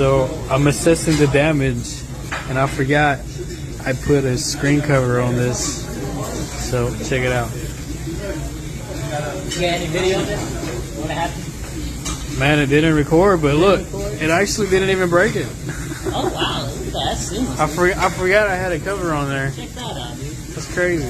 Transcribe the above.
So I'm assessing the damage, and I forgot I put a screen cover on this. So check it out. You got any video of this? What happened? Man, it didn't record, but look, it actually didn't even break it. Oh wow, look at that. That's seamless. I forgot I had a cover on there. Check that out, dude. That's crazy.